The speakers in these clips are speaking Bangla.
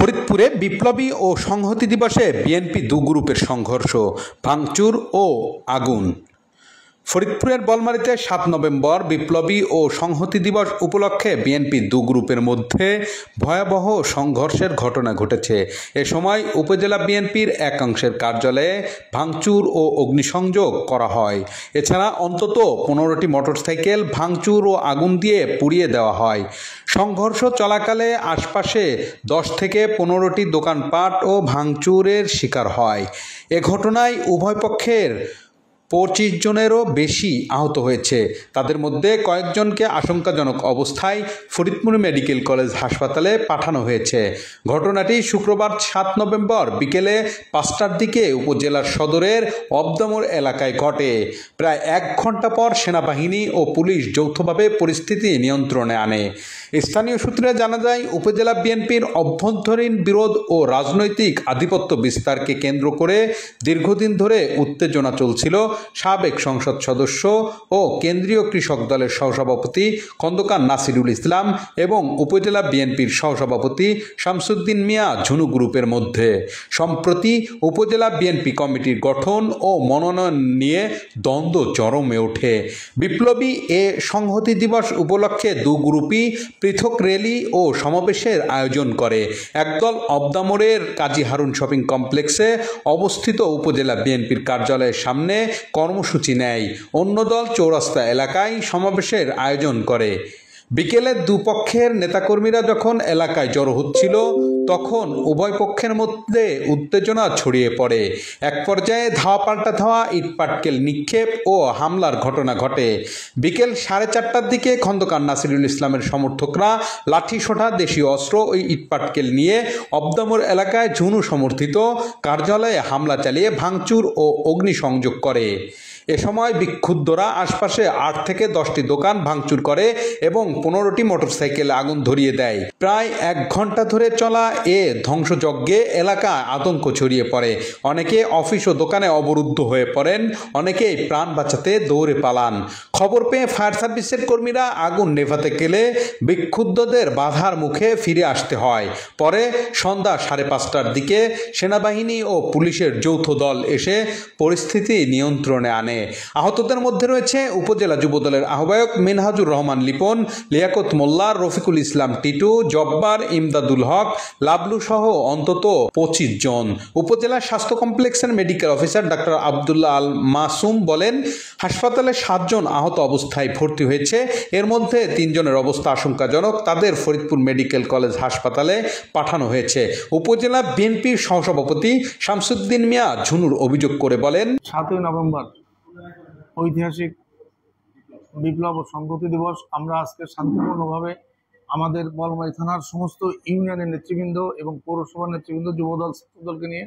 ফরিদপুরে বিপ্লবী ও সংহতি দিবসে বিএনপি দু গ্রুপের সংঘর্ষ, ভাঙচুর ও আগুন। ফরিদপুরের বলমারীতে ৭ নভেম্বর বিপ্লবী ও সংহতি দিবস উপলক্ষে বিএনপি দু গ্রুপের মধ্যে ভয়াবহ সংঘর্ষের ঘটনা ঘটেছে। এ সময় উপজেলা বিএনপির একাংশের কার্যালয়ে ভাঙচুর ও অগ্নিসংযোগ করা হয়। এছাড়া অন্তত ১৫টি মোটরসাইকেল ভাঙচুর ও আগুন দিয়ে পুড়িয়ে দেওয়া হয়। সংঘর্ষ চলাকালে আশপাশে ১০ থেকে ১৫টি দোকানপাট ও ভাঙচুরের শিকার হয়। এ ঘটনায় উভয় পক্ষের ২৫ জনেরও বেশি আহত হয়েছে। তাদের মধ্যে কয়েকজনকে আশঙ্কাজনক অবস্থায় ফরিদপুর মেডিকেল কলেজ হাসপাতালে পাঠানো হয়েছে। ঘটনাটি শুক্রবার ৭ নভেম্বর বিকেলে ৫টার দিকে উপজেলার সদরের অবদামোর এলাকায় ঘটে। প্রায় ১ ঘন্টা পর সেনাবাহিনী ও পুলিশ যৌথভাবে পরিস্থিতি নিয়ন্ত্রণে আনে। স্থানীয় সূত্রে জানা যায়, উপজেলা বিএনপির অভ্যন্তরীণ বিরোধ ও রাজনৈতিক আধিপত্য বিস্তারকে কেন্দ্র করে দীর্ঘদিন ধরে উত্তেজনা চলছিল। সাবেক সংসদ সদস্য ও কেন্দ্রীয় কৃষক দলের সহসভাপতি খন্দকার নাসিরুল ইসলাম এবং উপজেলা বিএনপির সহসভাপতি শামসুদ্দিন মিয়া ঝুনু গ্রুপের মধ্যে সম্প্রতি উপজেলা বিএনপি কমিটির গঠন ও মনোনয়ন নিয়ে দ্বন্দ্ব চরমে ওঠে। বিপ্লবী এ সংহতি দিবস উপলক্ষে দু গ্রুপই পৃথক র্যালি ও সমাবেশের আয়োজন করে। একদল অবদামোরের কাজী হারুন শপিং কমপ্লেক্সে অবস্থিত উপজেলা বিএনপির কার্যালয়ের সামনে কর্মসূচি নেয়। অন্য দল চৌরাস্তা এলাকায় সমাবেশের আয়োজন করে। বিকেলে দুপক্ষের নেতাকর্মীরা যখন এলাকায় জড়ো হচ্ছিল, তখন উভয় পক্ষের মধ্যে উত্তেজনা ছড়িয়ে পড়ে। এক পর্যায়ে ধাওয়া পাল্টা ধাওয়া, ইটপাটকেল নিক্ষেপ ও হামলার ঘটনা ঘটে। বিকেল 4:30টার দিকে খন্দকার নাসিরুল ইসলামের সমর্থকরা লাঠিসোঁটা, দেশীয় অস্ত্র ও ইটপাটকেল নিয়ে অবদামোর এলাকায় ঝুনু সমর্থিত কার্যালয়ে হামলা চালিয়ে ভাঙচুর ও অগ্নিসংযোগ করে। এ সময় বিক্ষুব্ধরা আশপাশে ৮ থেকে ১০টি দোকান ভাঙচুর করে এবং ১৫টি মোটরসাইকেলে আগুন ধরিয়ে দেয়। প্রায় ১ ঘন্টা ধরে চলা এ ধ্বংসযজ্ঞে এলাকায় আতঙ্ক ছড়িয়ে পড়ে। অনেকে অফিস ও দোকানে অবরুদ্ধ হয়ে পড়েন, অনেকেই প্রাণ বাঁচাতে দৌড়ে পালান। খবর পেয়ে ফায়ার সার্ভিসের কর্মীরা আগুন নেভাতে গেলে বিক্ষুব্ধদের বাধার মুখে ফিরে আসতে হয়। পরে সন্ধ্যা ৫:৩০টার দিকে সেনাবাহিনী ও পুলিশের যৌথ দল এসে পরিস্থিতি নিয়ন্ত্রণে আনে। আহতদের মধ্যে রয়েছে উপজেলা যুবদলের আহ্বায়ক মিনহাজুর রহমান লিপন, লিয়াকত মোল্লা, রফিকুল ইসলাম টিটু, জব্বার, ইমদাদুল হক, লাবলু সহ অন্তত ২৫ জন। উপজেলা স্বাস্থ্য কমপ্লেক্সের মেডিকেল অফিসার ডাক্তার আবদুল্লাহ আল মাসুম বলেন, হাসপাতালে ৭ জন আহত অবস্থায় ভর্তি হয়েছে। এর মধ্যে ৩ জনের অবস্থা আশঙ্কাজনক। তাদের ফরিদপুর মেডিকেল কলেজ হাসপাতালে পাঠানো হয়েছে। উপজেলা বিএনপির সহসভাপতি শামসুদ্দিন মিয়া ঝুনুর অভিযোগ করে বলেন, ৭ই নভেম্বর ঐতিহাসিক বিপ্লব ও সংহতি দিবস আমরা আজকে শান্তিপূর্ণভাবে আমাদের বলমারী থানার সমস্ত ইউনিয়নের নেতৃবৃন্দ এবং পৌরসভার নেতৃবৃন্দ, যুবদল, ছাত্রদলকে নিয়ে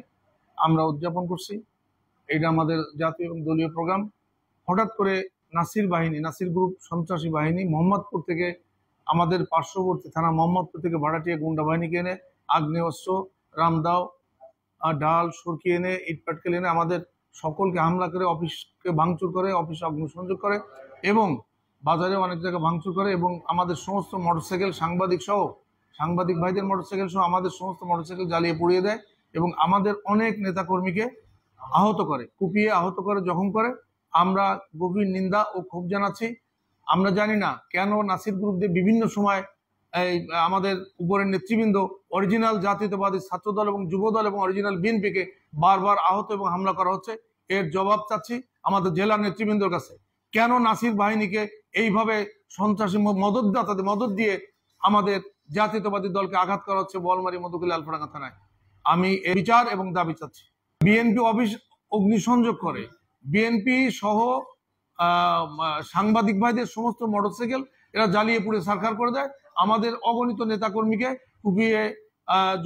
আমরা উদযাপন করছি। এটা আমাদের জাতীয় এবং দলীয় প্রোগ্রাম। হঠাৎ করে নাসির গ্রুপ সন্ত্রাসী বাহিনী মোহাম্মদপুর থেকে, আমাদের পার্শ্ববর্তী থানা মোহাম্মদপুর থেকে ভাড়াটিয়া গুন্ডা বাহিনীকে এনে আগ্নেয়াস্ত্র, রামদাও, ডাল, সরকি এনে, ইটপাটকেল এনে আমাদের সকলকে হামলা করে অফিসকে ভাঙচুর করে, অফিসে অগ্নিসংযোগ করে এবং বাজারে অনেক জায়গায় ভাঙচুর করে এবং আমাদের সমস্ত মোটরসাইকেল, সাংবাদিক ভাইদের মোটরসাইকেল সহ আমাদের সমস্ত মোটরসাইকেল জ্বালিয়ে পুড়িয়ে দেয় এবং আমাদের অনেক নেতাকর্মীকে আহত করে, কুপিয়ে আহত করে, জখম করে। আমরা গভীর নিন্দা ও ক্ষোভ জানাচ্ছি। আমরা জানি না কেন নাসির গ্রুপদের বিভিন্ন সময় আমাদের উপরের নেতৃবৃন্দ, অরিজিনাল জাতীয়তাবাদী ছাত্রদল এবং যুবদল এবং অরিজিনাল বিএনপিকে বারবার আহত এবং হামলা করা হচ্ছে। এর জবাব চাচ্ছি আমাদের জেলার নেতৃবৃন্দর কাছে। কেন নাসির বাহিনীকে এইভাবে সন্ত্রাসী মদত দিয়ে আমাদের জাতীয়তাবাদী দলকে আঘাত করা হচ্ছে বলমারী, মধুখালী, আলফাডাঙ্গা থানায়? আমি এর বিচার এবং দাবি চাচ্ছি। বিএনপি অফিস অগ্নিসংযোগ করে, বিএনপি সহ সাংবাদিক ভাইদের সমস্ত মোটরসাইকেল এরা জ্বালিয়ে পুড়ে ছারখার করে দেয়, আমাদের অগণিত নেতাকর্মীকে কুপিয়ে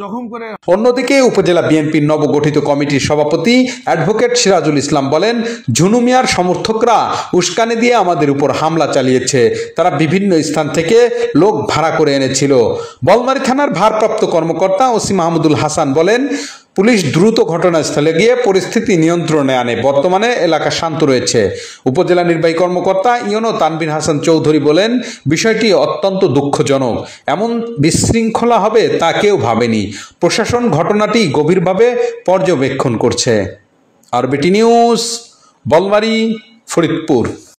জখম করে। অন্যদিকে উপজেলা বিএনপির নবগঠিত কমিটির সভাপতি অ্যাডভোকেট সিরাজুল ইসলাম বলেন, ঝুনু মিয়ার সমর্থকরা উস্কানি দিয়ে আমাদের উপর হামলা চালিয়েছে। তারা বিভিন্ন স্থান থেকে লোক ভাড়া করে এনেছিল। বলমারী থানার ভারপ্রাপ্ত কর্মকর্তা ওসি মাহমুদুল হাসান বলেন, পুলিশ দ্রুত ঘটনাস্থলে গিয়ে পরিস্থিতি নিয়ন্ত্রণে আনে। বর্তমানে এলাকা শান্ত রয়েছে। উপজেলা নির্বাহী কর্মকর্তা ইউনো তানভীর হাসান চৌধুরী বলেন, বিষয়টি অত্যন্ত দুঃখজনক। এমন বিশৃঙ্খলা হবে তা কেউ ভাবেনি। প্রশাসন ঘটনাটি গভীরভাবে পর্যবেক্ষণ করছে। RBT news, Bolmari, Faridpur.